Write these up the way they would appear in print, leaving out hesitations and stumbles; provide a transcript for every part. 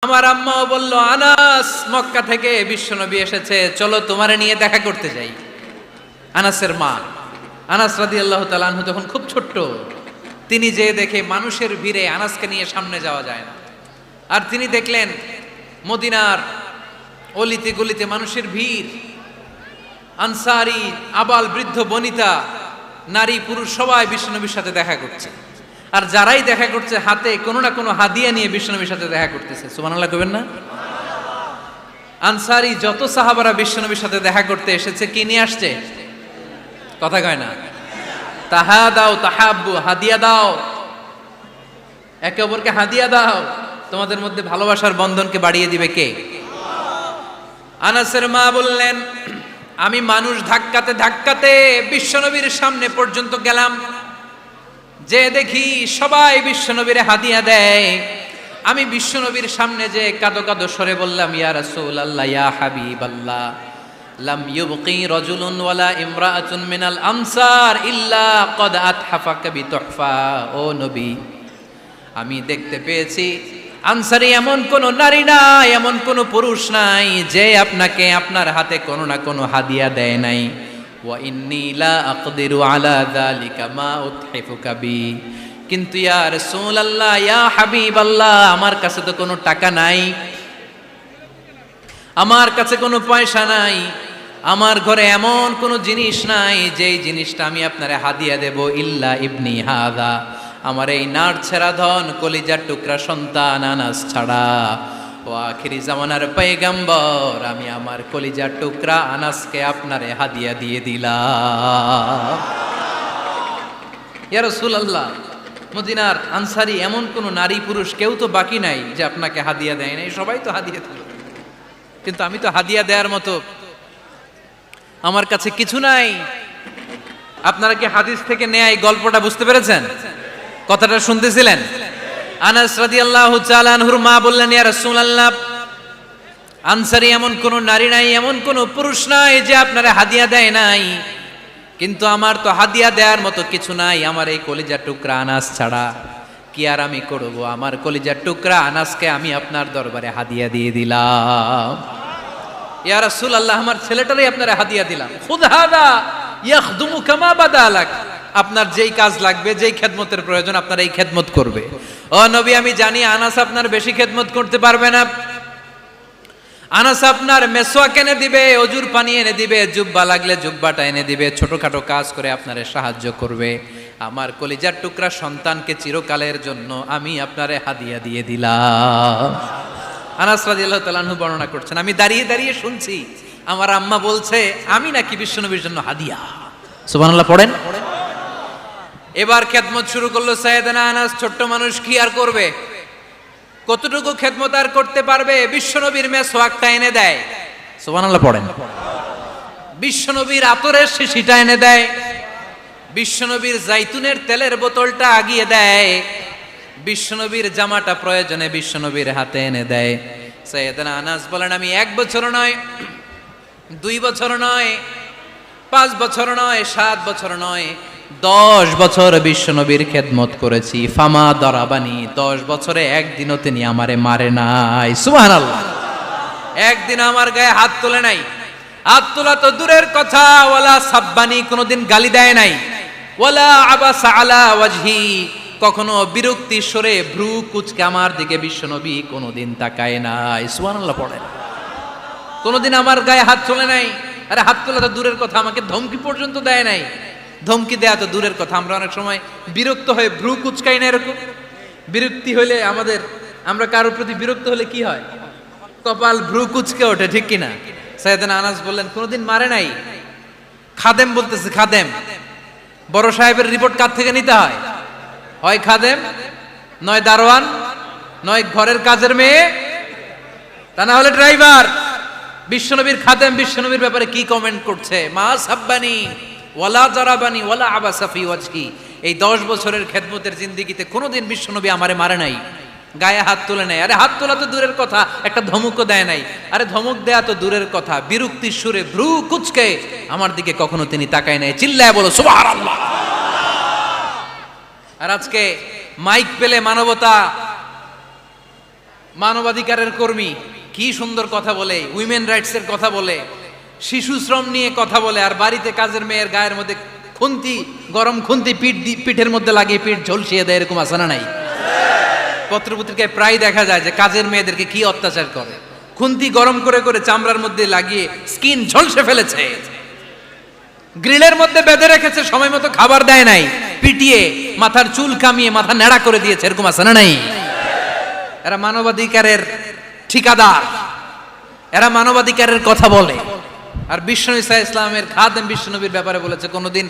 আমার আম্মাও বলল, আনাস মক্কা থেকে বিশ্বনবী এসেছে, চলো তোমারে নিয়ে দেখা করতে যাই। আনাসের মা, আনাস রাদিয়াল্লাহু তাআলা আনহু তখন খুব ছোট্ট। তিনি যে দেখে মানুষের ভিড়ে আনাসকে নিয়ে সামনে যাওয়া যায় না। আর তিনি দেখলেন মদিনার অলিতে গলিতে মানুষের ভিড়, আনসারি, আবাল বৃদ্ধ বনিতা, নারী পুরুষ সবাই বিশ্বনবীর সাথে দেখা করছে। আর যারাই দেখা করছে হাতে কোনো না কোনো হাদিয়া নিয়ে বিশ্বনবীর সাথে দেখা করতেছে। সুবহানাল্লাহ কইবেন না? আনসারি যত সাহাবারা বিশ্বনবীর সাথে দেখা করতে এসেছে, কি নিয়ে আসছে? কথা কয় না? তাহাদাও তাহাব্বু, হাদিয়া দাও, একে অপরকে হাদিয়া দাও। তোমাদের মধ্যে ভালোবাসার বন্ধনকে বাড়িয়ে দিবে কে? আনাসের মা বললেন, আমি মানুষ ধাক্কাতে ধাক্কাতে বিশ্বনবীর সামনে পর্যন্ত গেলাম, যে দেখি সবাই বিশ্বনবীর হাদিয়া দেয়। আমি বিশ্বনবীর সামনে যে কাঁদো কাঁদো স্বরে বললাম, ইয়া রাসূলুল্লাহ, ইয়া হাবিবাল্লাহ, লাম ইউবকি রাজুলুন ওয়ালা ইমরাআতুন মিনাল আনসার ইল্লা ক্বাদ আতহাফাকা বিতুহফা। ও নবী, আমি দেখতে পেয়েছি আনসারী এমন কোন নারী নাই, এমন কোন পুরুষ নাই যে আপনাকে আপনার হাতে কোনো না কোনো হাদিয়া দেয় নাই। ওয়া ইন্নী লা আকদিরু আলা যালিকা মা উতহিফুকা বি। কিন্তু ইয়া রাসূলুল্লাহ, ইয়া হাবিবাল্লাহ, আমার কাছে তো কোনো টাকা নাই, আমার কাছে কোনো পয়সা নাই, আমার ঘরে এমন কোনো জিনিস নাই যেই জিনিসটা আমি আপনারে হাদিয়া দেব, ইল্লা ইবনি হাদা, আমার এই নাড় ছেঁড়া ধন কলিজার টুকরা সন্তান আনাস ছাড়া। ও আখিরি জামানার পয়গম্বর, আমি আমার কলিজার টুকরা আনাসকে আপনারে হাদিয়া দিয়ে দিলাম। ইয়া রাসূলুল্লাহ, মদিনার আনসারী এমন কোন নারী পুরুষ কেউ তো বাকি নাই যে আপনাকে হাদিয়া দেয় নাই, সবাই তো হাদিয়া দিল, কিন্তু আমি তো হাদিয়া দেওয়ার মতো আমার কাছে কিছু নাই। আপনারা কি হাদিস থেকে নেয়া এই গল্পটা বুঝতে পেরেছেন? কথাটা শুনতেছিলেন? আনাস রাদিয়াল্লাহু তাআলা আনহুর মা বললেন, ইয়া রাসূলুল্লাহ, আনসারী এমন কোন নারী নাই, এমন কোন পুরুষ নাই যে আপনারা হাদিয়া দেয় নাই, কিন্তু আমার তো হাদিয়া দেওয়ার মতো কিছু নাই আমার এই কলিজার টুকরা আনাস ছাড়া। কি আর আমি করব, আমার কলিজার টুকরা আনাসকে আমি আপনার দরবারে হাদিয়া দিয়ে দিলাম। ইয়া রাসূলুল্লাহ, আমার ছেলেটারই আপনারা হাদিয়া দিলাম। খুদ হাদা ইয়াখদুমু কামা বাদালাক, আপনার যেই কাজ লাগবে, যেই খেদমতের প্রয়োজন, আপনার এই খেদমত করবে। ও নবী, আমি জানি আনাস আপনার বেশি খেদমত করতে পারবে না। আনাস আপনার মেসওয়াক এনে দিবে, অজুর পানি এনে দিবে, জুব্বা লাগলে জুব্বাটা এনে দিবে, ছোটখাটো কাজ করে আপনারে সাহায্য করবে। আমার কলিজার টুকরা সন্তানকে চিরকালের জন্য আমি আপনারে হাদিয়া দিয়ে দিলাম। আনাস রাদিয়াল্লাহু তাআলা আনহু বর্ণনা করছেন, আমি দাঁড়িয়ে দাঁড়িয়ে শুনছি আমার আম্মা বলছে আমি নাকি বিশ্বনবীর জন্য হাদিয়া। সুবহানাল্লাহ পড়েন। এবার খেদমত শুরু করলো সাইয়েদনা আনাস। ছোট্ট মানুষ কি আর করবে, কতটুকু খেদমত আর করতে পারবে? বিশ্বনবীর মেসওয়াকটা এনে দেয়। সুবহানাল্লাহ পড়েন। বিশ্বনবীর আতরের শিশিটা এনে দেয়, বিশ্বনবীর জাইতুনের তেলের বোতলটা আগিয়ে দেয়, বিশ্বনবীর জামাটা প্রয়োজনে বিশ্বনবীর হাতে এনে দেয়। সাইয়েদনা আনাস বলেন, আমি 1 বছর নয়, 2 বছর নয়, 5 বছর নয়, 7 বছর নয়, 10 বছর বিশ্বনবীর খেদমত করেছি। ফামা দরাবানি, 10 বছরে একদিনও তিনি আমারে মারে নাই। সুবহানাল্লাহ। একদিন আমার গায়ে হাত তোলে নাই, হাত তোলা তো দূরের কথা, ওয়ালা সাব্বানি, কোনোদিন গালি দেয় নাই, ওয়ালা আবাসা আলা ওয়াজহি, কখনো বিরক্তি স্বরে ভ্রু কুচকে আমার দিকে বিশ্বনবী কোনোদিন তাকায় নাই। সুবহানাল্লাহ পড়েন। কোনোদিন আমার গায়ে হাত তোলে নাই। আরে হাত তোলা তো দূরের কথা, আমাকে ধমকি পর্যন্ত দেয় নাই। ধমকি দেয়া তো দূরের কথা, আমরা অনেক সময় বিরক্ত হয়ে ভ্রু কুচকাই না, এরকম বিরক্তি হলে আমরা কারোর প্রতি বিরক্ত হলে কি হয়? কপাল ভ্রু কুচকে ওঠে, ঠিক কিনা? সাইয়েদনা আনাস বললেন, কোনোদিন মারে নাই। খাদেম বলতেছে, খাদেম, বড় সাহেবের রিপোর্ট কার থেকে নিতে হয়? হয় খাদেম, নয় দারোয়ান, নয় ঘরের কাজের মেয়ে, তা না হলে ড্রাইভার। বিশ্বনবীর খাদেম বিশ্বনবীর ব্যাপারে কি কমেন্ট করছে? মা সাব্বানি ওয়ালা জারাবানি ওয়ালা আবাসা ফি ওয়াজহি। এই 10 বছরের খেদমতের জিন্দেগিতে কোনোদিন বিশ্বনবী আমারে মারে নাই, গায়ে হাত তুলে নাই। আরে হাত তোলা তো দূরের কথা, একটা ধমকও দেয় নাই। আরে ধমক দেয়া তো দূরের কথা, বিরক্তির সুরে ভ্রু কুচকে আমার দিকে কখনো তিনি তাকায় নাই। চিল্লায় বলো সুবহানাল্লাহ। আর আজকে মাইক পেলে মানবতা মানবাধিকারের কর্মী, কি সুন্দর কথা বলে, উইমেন রাইটসের কথা বলে, শিশু শ্রম নিয়ে কথা বলে, আর বাড়িতে কাজের মেয়ের গায়ের মধ্যে খুন্তি, গরম খুন্তি পিঠের মধ্যে লাগিয়ে পিঠ ঝলসিয়ে দেয়, এরকম আছে না নাই? পত্রপত্রিকায় প্রায় দেখা যায় যে কাজের মেয়েদেরকে কি অত্যাচার করে, খুন্তি গরম করে করে চামড়ার মধ্যে লাগিয়ে স্কিন ঝলসে ফেলেছে, গ্রিলের মধ্যে বেঁধে রেখেছে, সময় মতো খাবার দেয় নাই, পিটিয়ে মাথার চুল কামিয়ে মাথা নেড়া করে দিয়েছে, এরকম আছে না নাই? এরা মানবাধিকারের ঠিকাদার, এরা মানবাধিকারের কথা বলে। আর বিশ্বনবী সাল্লাল্লাহু আলাইহি ইসলামের খাদেম বিশ্বনবীর ব্যাপারে বলেছে, কোনোদিন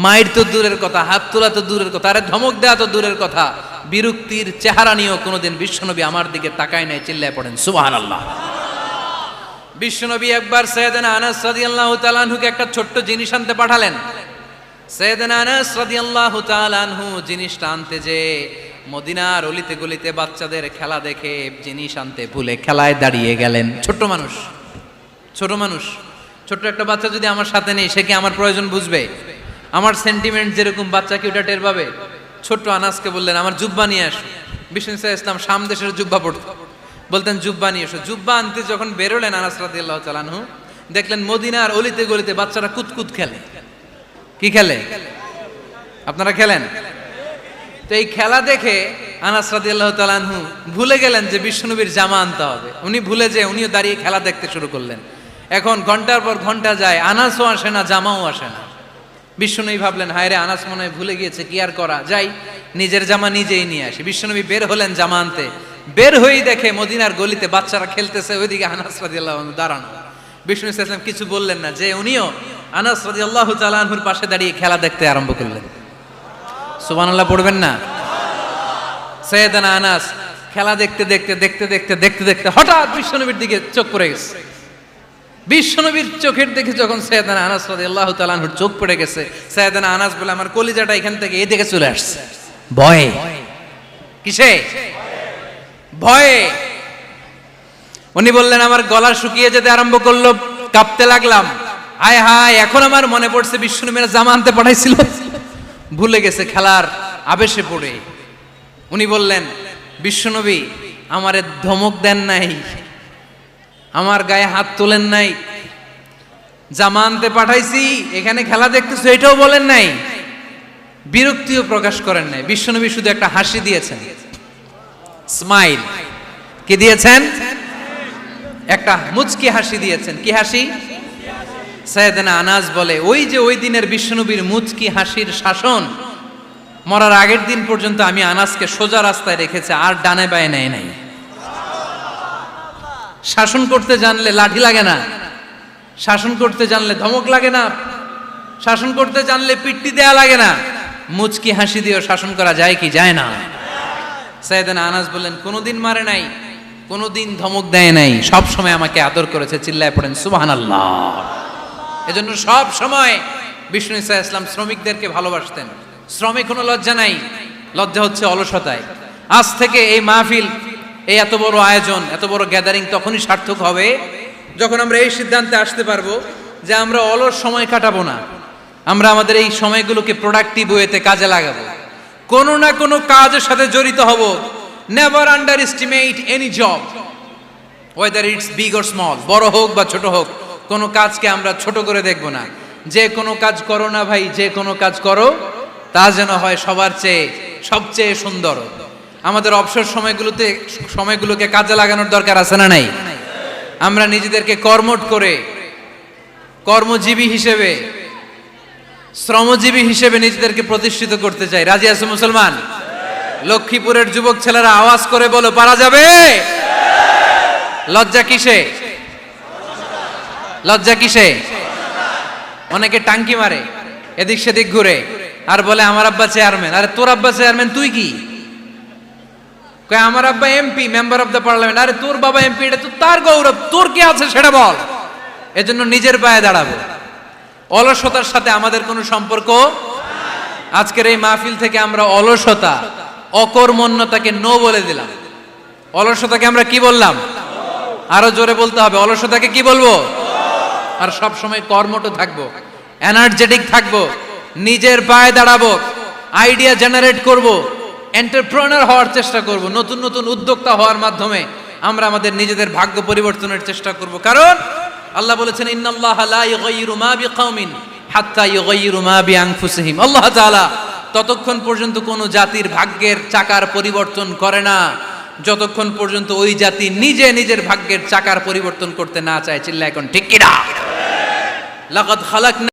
মায়ের তো দূরের কথা, হাত তোলা তো দূরের কথা, আরে ধমক দেওয়া তো দূরের কথা, বিরক্তির চেহারা নিয়েও কোনোদিন বিশ্বনবী আমার দিকে তাকায় নাই। চিল্লায় পড়েন সুবহানাল্লাহ। বিশ্বনবী একবার সাইয়েদনা আনাস রাদিয়াল্লাহু তাআলা আনহুকে একটা ছোট্ট জিনিস আনতে পাঠালেন। সাইয়েদনা আনাস রাদিয়াল্লাহু তাআলা আনহু জিনিসটা আনতে যে মদিনার অলিতে গলিতে বাচ্চাদের খেলা দেখে জিনিস আনতে ভুলে খেলায় দাঁড়িয়ে গেলেন। ছোট মানুষ, ছোট্ট একটা বাচ্চা যদি আমার সাথে নেই, সে কি আমার প্রয়োজন বুঝবে? আমার সেন্টিমেন্ট যেরকম বাচ্চা কি ওটা টের পাবে? ছোট্ট আনাসকে বললেন, আমার জুব্বা নিয়ে আসো। বিষ্ণু সাল্লাল্লাহু আলাইহি ইসলাম শাম দেশের জুব্বা পড়তো, বলতেন জুব্বা নিয়ে এসো। জুব্বা আনতে যখন বেরোলেন আনাস রাদিয়াল্লাহু তাআলা আনহু, দেখলেন মদিনার অলিতে গলিতে বাচ্চারা কুতকুত খেলে। কি খেলে? আপনারা খেলেন তো? এই খেলা দেখে আনাস রাদিয়াল্লাহু তাআলা আনহু ভুলে গেলেন যে বিশ্বনবীর জামা আনতে হবে। উনি ভুলে যে উনিও দাঁড়িয়ে খেলা দেখতে শুরু করলেন। এখন ঘন্টার পর ঘন্টা যায়, আনাসও আসে না, জামাও আসে না। বিশ্বনবী ভাবলেন, হায় রে, আনাস মনে হয় ভুলে গিয়েছে, কি আর করা, যাই নিজের জামা নিজেই নিয়ে আসি। বিশ্বনবী বের হলেন জামা আনতে, বের হয়েই দেখে মদিনার গলিতে বাচ্চারা খেলতেছে, ওইদিকে আনাস রাদিয়াল্লাহু আনহু দাঁড়ানো। বিষ্ণু সাল্লাল্লাহু আলাইহি ওয়াসাল্লাম কিছু বললেন না, যে উনিও আনাস রাদিয়াল্লাহু তাআলা আনহুর পাশে দাঁড়িয়ে খেলা দেখতে আরম্ভ করলেন। সুবহানাল্লাহ পড়বেন না? সাইয়েদনা আনাস খেলা দেখতে দেখতে দেখতে দেখতে দেখতে দেখতে হঠাৎ বিশ্বনবীর দিকে চোখ পড়ে গেছে। বিশ্বনবীর চোখের দিকে যখন সাইয়েদনা আনাস রাদিয়াল্লাহু তাআলা আনহুর চোখ পড়ে গেছে, সাইয়েদনা আনাস বলে, আমার কলিজাটা এখান থেকে এই দিকে চলে আসছে ভয়ে। কিসে? ভয়ে। উনি বললেন, আমার গলা শুকিয়ে যেতে আরম্ভ করলো, কাঁপতে লাগলাম। হায় হায়, এখন আমার মনে পড়ছে বিশ্বনবীর জামা আনতে পাঠাইছিল, ভুলে গেছে খেলার আবেশে পড়ে। উনি বললেন, বিশ্বনবী আমারে ধমক দেন নাই, আমার গায়ে হাত তোলেন নাই, জামা আনতে পাঠাইছি, এখানে খেলা দেখতেছো এটাও বলেন নাই, বিরক্তিও প্রকাশ করেন নাই। বিশ্বনবী শুধু একটা হাসি দিয়েছেন, স্মাইল। কি দিয়েছেন? একটা মুচকি হাসি দিয়েছেন। কি হাসি? সাইয়েদনা আনাস বলে, ওই যে ওই দিনের বিশ্বনবীর মুচকি হাসির শাসন মরার আগের দিন পর্যন্ত আমি আনাসকে সোজা রাস্তায় রেখেছে, আর ডানে বায়ে নেয় নাই। শাসন করতে জানলে লাঠি লাগে না, শাসন করতে জানলে ধমক লাগে না, শাসন করতে জানলে পিট্টি দেয়া লাগে না, মুচকি হাসি দিয়েও শাসন করা যায় কি যায় না? সাইয়েদনা আনাস বললেন, কোনোদিন মারে নাই, কোনোদিন ধমক দেয় নাই, সব সময় আমাকে আদর করেছে। চিল্লায় পড়েন সুবহানাল্লাহ। এজন্য সব সময় বিষ্ণু ইসা ইসলাম শ্রমিকদেরকে ভালোবাসতেন। শ্রমে কোনো লজ্জা নাই, লজ্জা হচ্ছে অলসতায়। আজ থেকে এই মাহফিল, এই এত বড় আয়োজন, এত বড় গ্যাদারিং তখনই সার্থক হবে যখন আমরা এই সিদ্ধান্তে আসতে পারবো যে আমরা অলস সময় কাটাবো না, আমরা আমাদের এই সময়গুলোকে প্রোডাক্টিভ ওয়েতে কাজে লাগাবো, কোনো না কোনো কাজের সাথে জড়িত হব। Never under estimate any job, whether it's big or small, বড় হোক বা ছোট হোক, কোনো কাজকে আমরা ছোট করে দেখব না। যে কোনো কাজ করো না ভাই, যে কোনো কাজ করো তা যেন হয় সবার চেয়ে সবচেয়ে সুন্দর। আমাদের অবসর সময়গুলোকে কাজে লাগানোর দরকার আছে না নাই? আমরা নিজেদেরকে কর্মঠ করে, কর্মজীবী হিসেবে, শ্রমজীবী হিসেবে নিজেদেরকে প্রতিষ্ঠিত করতে চাই। রাজি আছো মুসলমান? লক্ষ্মীপুরের যুবক ছেলেরা আওয়াজ করে বলো, পারা যাবে? লজ্জা কিসে? লজ্জা কিসে? অনেকে টাঙ্কি মারে, এদিক সেদিক ঘুরে, আর বলে আমার আব্বা চেয়ারম্যান। আরে তোর আব্বা চেয়ারম্যান, তুই কি? কয় আমার আব্বা MP, member of the parliament. আরে তোর বাবা এমপি, এটা তো তার গৌরব, তোর কি আছে সেটা বল। এজন্য নিজের পায়ে দাঁড়াবো। অলসতার সাথে আমাদের কোনো সম্পর্ক। আজকের এই মাহফিল থেকে আমরা অলসতা, অকর্মণ্যতাকে নো বলে দিলাম। অলসতাকে আমরা কি বললাম? আরো জোরে বলতে হবে, অলসতাকে কি বলবো? আর সব সময় কর্মঠ থাকবো, এনার্জেটিক থাকবো, নিজের পায়ে দাঁড়াবো, আইডিয়া জেনারেট করব, এন্টারপ্রেনার হওয়ার চেষ্টা করব, নতুন নতুন উদ্যোক্তা হওয়ার মাধ্যমে আমরা আমাদের নিজেদের ভাগ্য পরিবর্তনের চেষ্টা করব। কারণ আল্লাহ বলেছেন ইন্নাল্লাহা লা ইউগাইয়িরু মা বিকাউমিন হাত্তা ইউগাইয়িরু মা বিআনফুসিহিম। আল্লাহ তাআলা ততক্ষণ পর্যন্ত কোনো জাতির ভাগ্যের চাকার পরিবর্তন করে না যতক্ষণ পর্যন্ত ওই জাতি নিজে নিজের ভাগ্যের চাকার পরিবর্তন করতে না চায়। চিল্লায় এখন ঠিক কিনা? লাকাদ খালাকনা